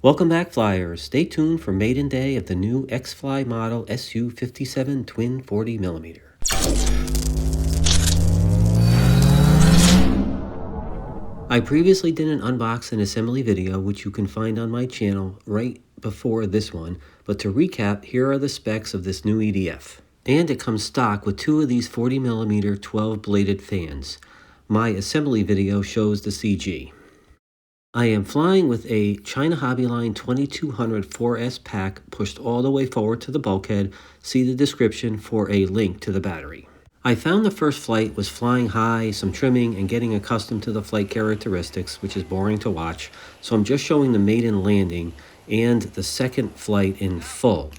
Welcome back, flyers. Stay tuned for maiden day of the new XFly Model SU-57 twin 40mm. I previously did an unbox and assembly video, which you can find on my channel right before this one, but to recap, here are the specs of this new EDF. And it comes stock with two of these 40mm 12-bladed fans. My assembly video shows the CG. I am flying with a China Hobbyline 2200 4S pack pushed all the way forward to the bulkhead. See the description for a link to the battery. I found the first flight was flying high, some trimming, and getting accustomed to the flight characteristics, which is boring to watch, so I'm just showing the maiden landing and the second flight in full.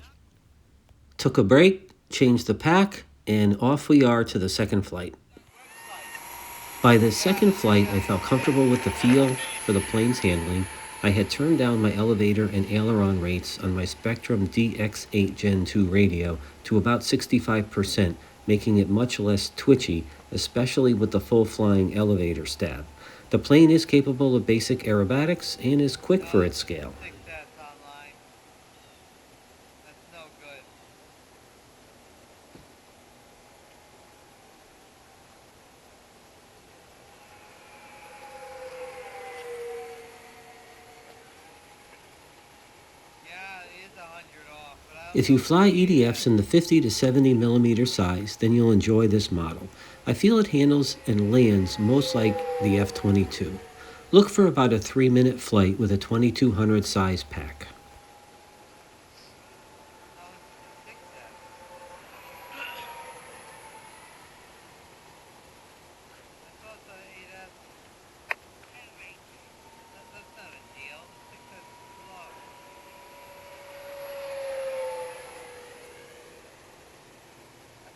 Took a break, changed the pack, and off we are to the second flight. By the second flight, I felt comfortable with the feel for the plane's handling. I had turned down my elevator and aileron rates on my Spectrum DX8 Gen 2 radio to about 65%, making it much less twitchy, especially with the full flying elevator stab. The plane is capable of basic aerobatics and is quick for its scale. If you fly EDFs in the 50 to 70mm size, then you'll enjoy this model. I feel it handles and lands most like the F-22. Look for about a 3-minute flight with a 2200 size pack.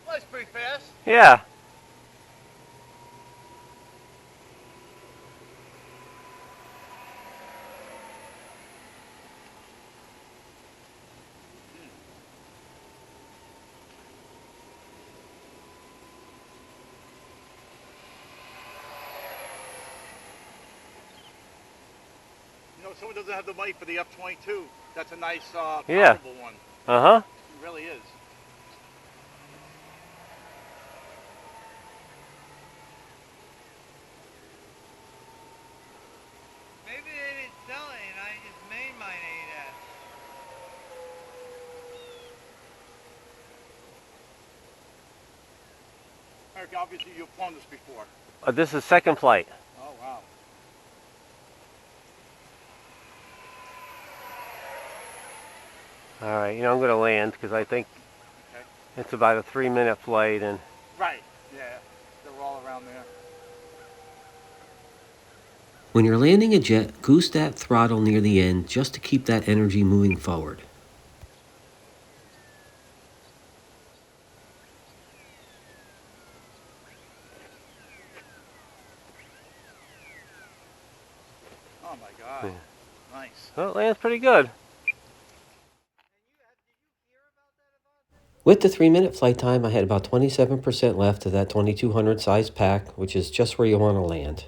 That's pretty fast. Yeah. You know, someone doesn't have the money for the F-22. That's a nice, Yeah. powerful one. Uh-huh. It really is. Maybe they didn't sell it and I just made mine ADAS. Eric, obviously you've flown this before. This is second flight. Oh, wow. All right, I'm going to land because I think Okay. it's about a 3-minute flight. And Right. Yeah. They're all around there. When you're landing a jet, goose that throttle near the end just to keep that energy moving forward. Oh, my God. Yeah. Nice. well, it lands pretty good. With the 3-minute flight time, I had about 27% left of that 2200 size pack, which is just where you want to land.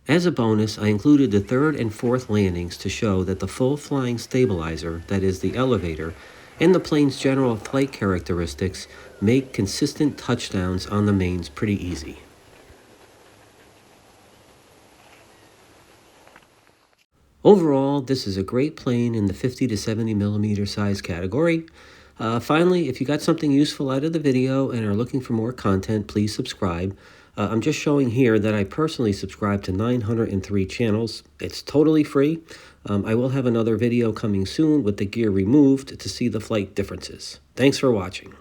As a bonus, I included the third and fourth landings to show that the full flying stabilizer, that is the elevator, and the plane's general flight characteristics make consistent touchdowns on the mains pretty easy. Overall, this is a great plane in the 50 to 70mm size category. Finally, if you got something useful out of the video and are looking for more content, please subscribe. I'm just showing here that I personally subscribe to 903 channels. It's totally free. I will have another video coming soon with the gear removed to see the flight differences. Thanks for watching.